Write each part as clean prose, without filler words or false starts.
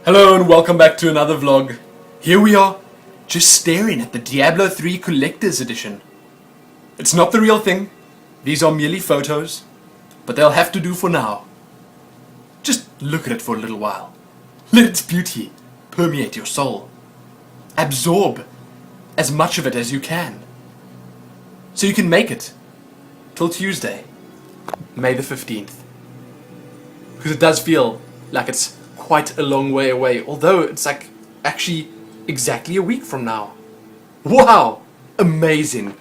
Hello and welcome back to another vlog. Here we are, just staring at the Diablo 3 Collector's Edition. It's not the real thing, these are merely photos, but they'll have to do for now. Just look at it for a little while. Let its beauty permeate your soul. Absorb as much of it as you can. So you can make it till Tuesday, May the 15th. Because it does feel like it's quite a long way away, although it's like actually exactly a week from now. Wow! Amazing!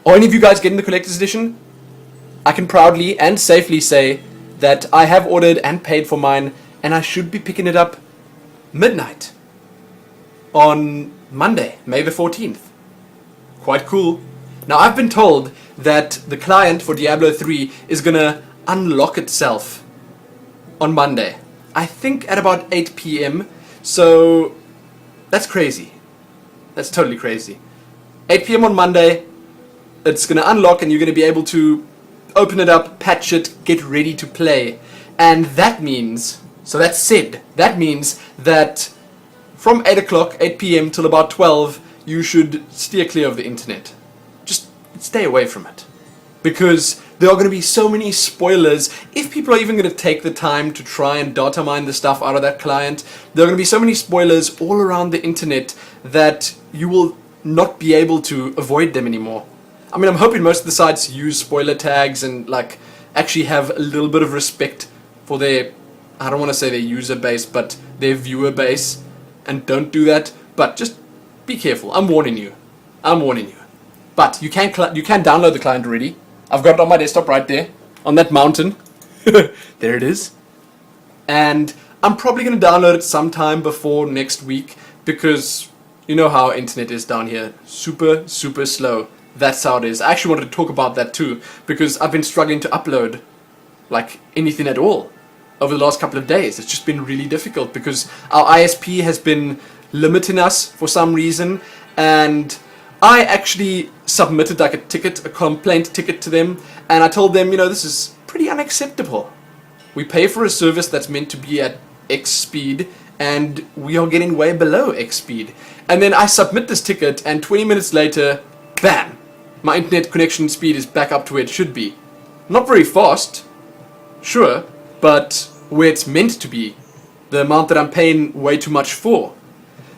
Are any of you guys getting the Collector's Edition? I can proudly and safely say that I have ordered and paid for mine, and I should be picking it up midnight on Monday, May the 14th. Quite cool. Now I've been told that the client for Diablo 3 is gonna unlock itself on Monday. I think at about 8 p.m. So that's crazy. That's totally crazy. 8 p.m. on Monday, it's going to unlock and you're going to be able to open it up, patch it, get ready to play. And that means, so that's said, that means that from 8 o'clock, 8 p.m. till about 12, you should steer clear of the internet. Just stay away from it. Because there are going to be so many spoilers. If people are even going to take the time to try and data mine the stuff out of that client, there are going to be so many spoilers all around the internet that you will not be able to avoid them anymore. I mean, I'm hoping most of the sites use spoiler tags and like actually have a little bit of respect for their, I don't want to say their user base, but their viewer base, and don't do that. But just be careful. I'm warning you. I'm warning you. But you can download the client already. I've got it on my desktop right there, on that mountain. There it is. And I'm probably going to download it sometime before next week, because you know how internet is down here. Super, super slow. That's how it is. I actually wanted to talk about that too, because I've been struggling to upload like anything at all over the last couple of days. It's just been really difficult because our ISP has been limiting us for some reason, and I actually submitted like a complaint ticket to them, and I told them, you know, this is pretty unacceptable. We pay for a service that's meant to be at X speed, and we are getting way below X speed. And then I submit this ticket, and 20 minutes later, bam! My internet connection speed is back up to where it should be. Not very fast, sure, but where it's meant to be. The amount that I'm paying way too much for.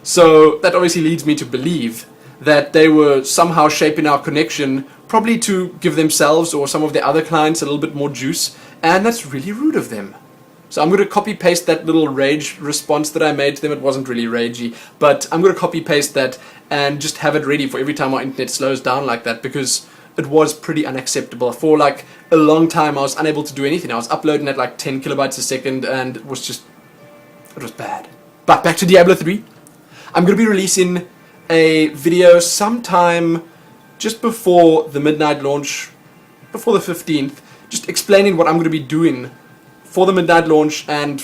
So that obviously leads me to believe that they were somehow shaping our connection, probably to give themselves or some of their other clients a little bit more juice, and that's really rude of them. So I'm going to copy paste that little rage response that I made to them. It wasn't really ragey, but I'm going to copy paste that and just have it ready for every time our internet slows down like that, because it was pretty unacceptable. For like a long time I was unable to do anything. I was uploading at like 10 kilobytes a second, and it was bad. But back to Diablo 3. I'm going to be releasing a video sometime just before the midnight launch, before the 15th, just explaining what I'm going to be doing for the midnight launch and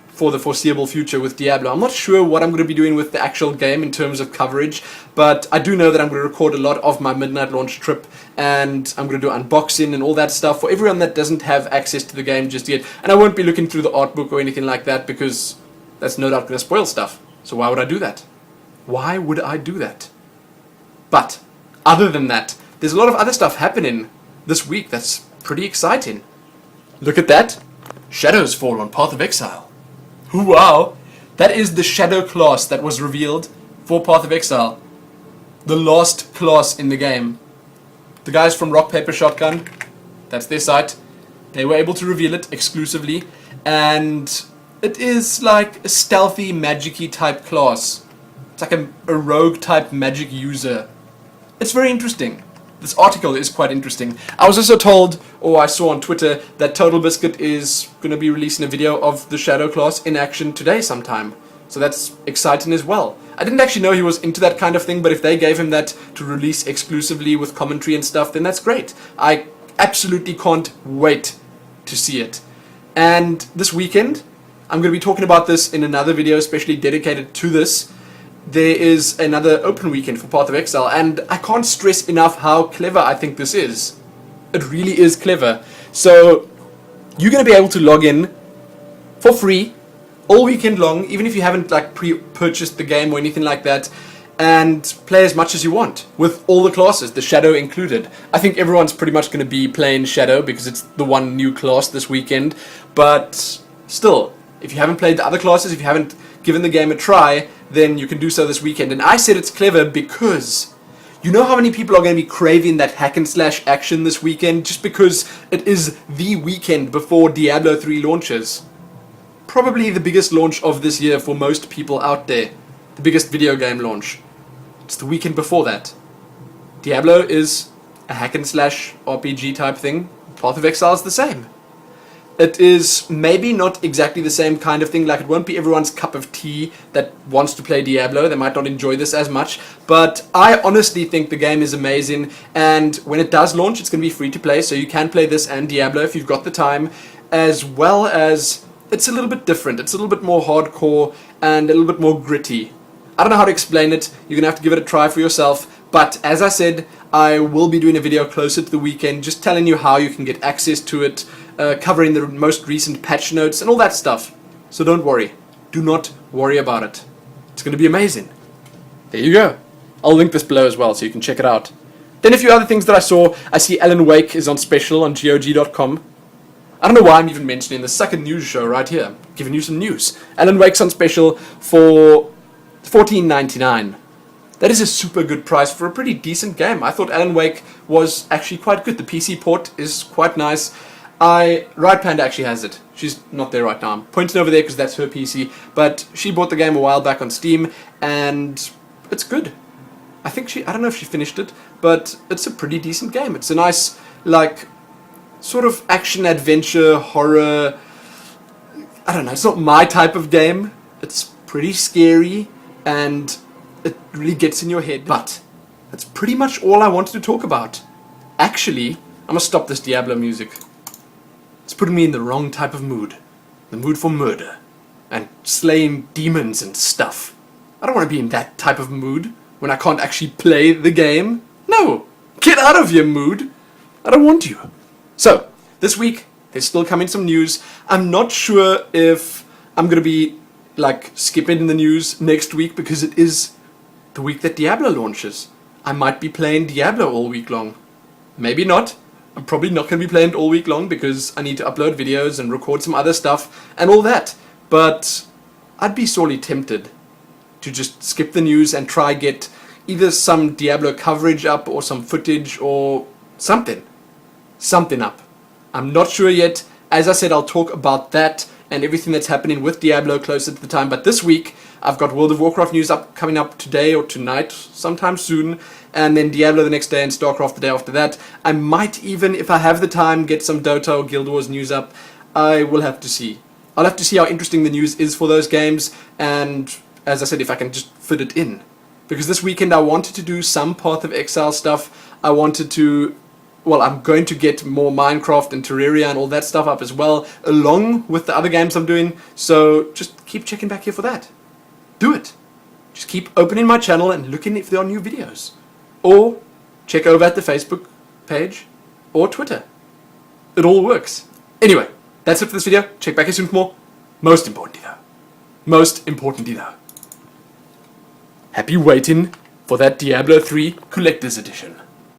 for the foreseeable future with Diablo. I'm not sure what I'm going to be doing with the actual game in terms of coverage, but I do know that I'm going to record a lot of my midnight launch trip, and I'm going to do unboxing and all that stuff for everyone that doesn't have access to the game just yet. And I won't be looking through the art book or anything like that, because that's no doubt going to spoil stuff. So why would I do that? Why would I do that? But, other than that, there's a lot of other stuff happening this week that's pretty exciting. Look at that. Shadows fall on Path of Exile. Wow! That is the shadow class that was revealed for Path of Exile. The last class in the game. The guys from Rock Paper Shotgun, that's their site, they were able to reveal it exclusively, and it is like a stealthy, magic-y type class. It's like a rogue type magic user. It's very interesting. This article is quite interesting. I was also told, or I saw on Twitter, that Total Biscuit is going to be releasing a video of the Shadow class in action today sometime. So that's exciting as well. I didn't actually know he was into that kind of thing, but if they gave him that to release exclusively with commentary and stuff, then that's great. I absolutely can't wait to see it. And this weekend, I'm going to be talking about this in another video, especially dedicated to this. There is another open weekend for Path of Exile, and I can't stress enough how clever I think this is. It really is clever. So you're going to be able to log in for free all weekend long, even if you haven't like pre-purchased the game or anything like that, and play as much as you want with all the classes, the Shadow included. I think everyone's pretty much going to be playing Shadow because it's the one new class this weekend, but still, if you haven't played the other classes, if you haven't given the game a try, then you can do so this weekend. And I said it's clever because you know how many people are going to be craving that hack and slash action this weekend just because it is the weekend before Diablo 3 launches. Probably the biggest launch of this year for most people out there. The biggest video game launch. It's the weekend before that. Diablo is a hack and slash RPG type thing. Path of Exile is the same. It is maybe not exactly the same kind of thing, like it won't be everyone's cup of tea that wants to play Diablo. They might not enjoy this as much, but I honestly think the game is amazing, and when it does launch, it's going to be free to play, so you can play this and Diablo if you've got the time, as well as it's a little bit different. It's a little bit more hardcore and a little bit more gritty. I don't know how to explain it. You're going to have to give it a try for yourself, but as I said, I will be doing a video closer to the weekend just telling you how you can get access to it, covering the most recent patch notes and all that stuff. So don't worry. Do not worry about it. It's going to be amazing. There you go. I'll link this below as well so you can check it out. Then a few other things that I saw. I see Alan Wake is on special on GOG.com. I don't know why I'm even mentioning the second news show right here. Giving you some news. Alan Wake's on special for $14.99. That is a super good price for a pretty decent game. I thought Alan Wake was actually quite good. The PC port is quite nice. Right Panda actually has it. She's not there right now. I'm pointing over there because that's her PC. But she bought the game a while back on Steam, and it's good. I don't know if she finished it, but it's a pretty decent game. It's a nice, like, sort of action-adventure, horror. I don't know, it's not my type of game. It's pretty scary, and it really gets in your head. But that's pretty much all I wanted to talk about. Actually, I'm gonna stop this Diablo music. It's putting me in the wrong type of mood. The mood for murder. And slaying demons and stuff. I don't want to be in that type of mood when I can't actually play the game. No! Get out of your mood! I don't want you. So, this week, there's still coming some news. I'm not sure if I'm gonna be, like, skipping the news next week because it is the week that Diablo launches. I might be playing Diablo all week long. Maybe not. I'm probably not going to be playing it all week long because I need to upload videos and record some other stuff and all that. But I'd be sorely tempted to just skip the news and try get either some Diablo coverage up or some footage or something. Something up. I'm not sure yet. As I said, I'll talk about that and everything that's happening with Diablo closer to the time. But this week, I've got World of Warcraft news coming up today or tonight, sometime soon. And then Diablo the next day and StarCraft the day after that. I might even, if I have the time, get some Dota or Guild Wars news up. I will have to see. I'll have to see how interesting the news is for those games. And as I said, if I can just fit it in. Because this weekend I wanted to do some Path of Exile stuff. I wanted to... Well, I'm going to get more Minecraft and Terraria and all that stuff up as well, along with the other games I'm doing. So just keep checking back here for that. Do it. Just keep opening my channel and looking if there are new videos. Or check over at the Facebook page or Twitter. It all works. Anyway, that's it for this video. Check back here soon for more. Most importantly though, happy waiting for that Diablo 3 Collector's Edition.